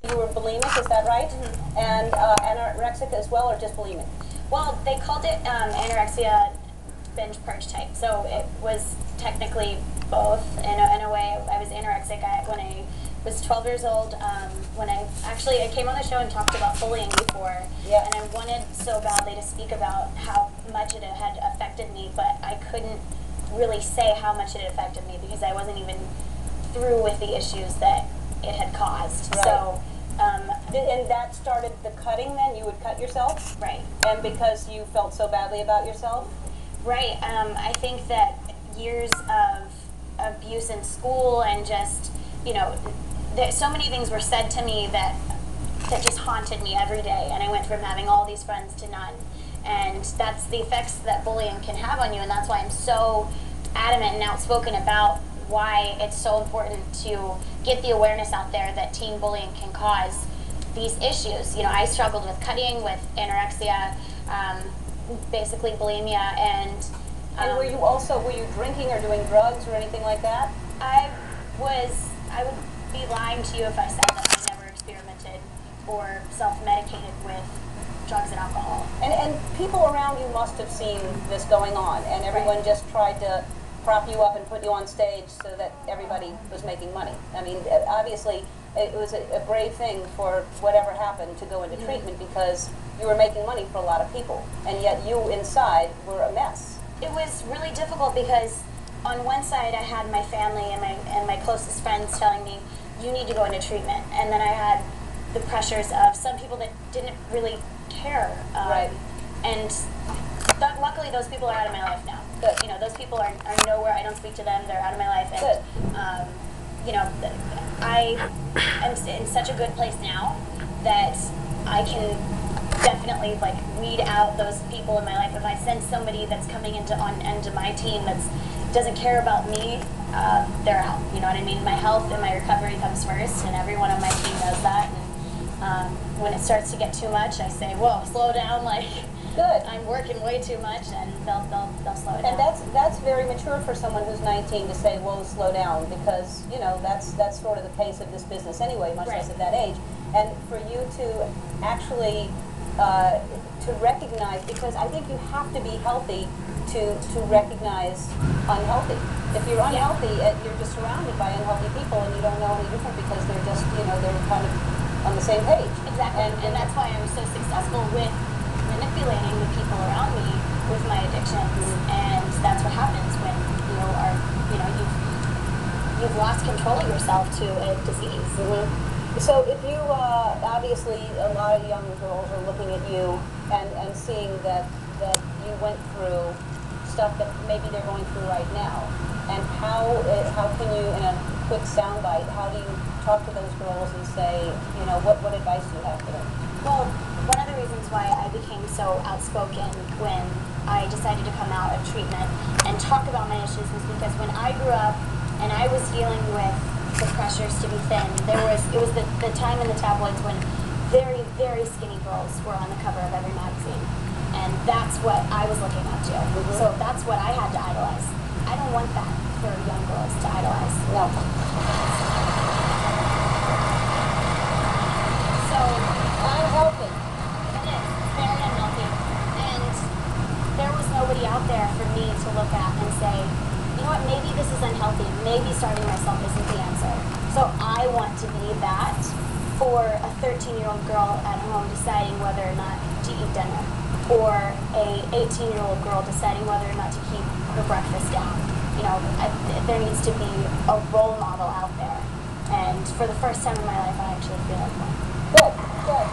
You were bulimic, is that right? Mm-hmm. And anorexic as well, or just bulimic? Well, they called it anorexia binge purge type, so it was technically both. In a way, I was anorexic when I was 12 years old. When I came on the show and talked about bullying before, Yeah. and I wanted so badly to speak about how much it had affected me, but I couldn't really say how much it affected me because I wasn't even through with the issues that it had caused. Right. So. And that started the cutting then? You would cut yourself? Right. And because you felt so badly about yourself? Right. I think that years of abuse in school and just, so many things were said to me that just haunted me every day. And I went from having all these friends to none. And that's the effects that bullying can have on you. And that's why I'm so adamant and outspoken about why it's so important to get the awareness out there that teen bullying can cause these issues. I struggled with cutting, with anorexia, basically bulimia, and were you drinking or doing drugs or anything like that? I would be lying to you if I said that I never experimented or self-medicated with drugs and alcohol. And people around you must have seen this going on, and everyone Right. just tried to prop you up and put you on stage so that everybody was making money. I mean, obviously, it was a brave thing for whatever happened to go into Mm-hmm. treatment because you were making money for a lot of people, and yet you inside were a mess. It was really difficult because on one side I had my family and my closest friends telling me, you need to go into treatment. And then I had the pressures of some people that didn't really care. Right. And luckily those people are out of my life now. Good. Those people are nowhere. I don't speak to them. They're out of my life. And, Good. I am in such a good place now that I can definitely weed out those people in my life. If I send somebody that's coming into my team that doesn't care about me, they're out. You know what I mean? My health and my recovery comes first, and everyone on my team knows that. And when it starts to get too much, I say, "Whoa, slow down!" Good. I'm working way too much, and they'll slow it down. And that's very mature for someone who's 19 to say, "Whoa, slow down," because that's sort of the pace of this business anyway, much less at that age. And for you to actually to recognize, because I think you have to be healthy to recognize unhealthy. If you're unhealthy, you're just surrounded by unhealthy people, and you don't know any different because they're just they're kind of on the same page. Exactly, and that's why I'm so successful with manipulating the people around me with my addictions, and that's what happens when you've lost control of yourself to a disease. Mm-hmm. So if you obviously a lot of young girls are looking at you and seeing that you went through stuff that maybe they're going through right now, and how can you, in a quick soundbite, how do you talk to those girls and say, what advice do you have for them? Well, one of the reasons why I became so outspoken when I decided to come out of treatment and talk about my issues was because when I grew up and I was dealing with the pressures to be thin, it was the time in the tabloids when very, very skinny girls were on the cover of every magazine. And that's what I was looking up to. Mm-hmm. So that's what I had to idolize. I don't want that for young girls to idolize. No. So Unhealthy. it is very unhealthy. And there was nobody out there for me to look at and say, you know what, maybe this is unhealthy. Maybe starving myself isn't the answer. So I want to be that for a 13-year-old girl at home deciding whether or not to eat dinner, or a 18-year-old girl deciding whether or not to keep her breakfast down. There needs to be a role model out there. And for the first time in my life, I actually feel like one. Good, good.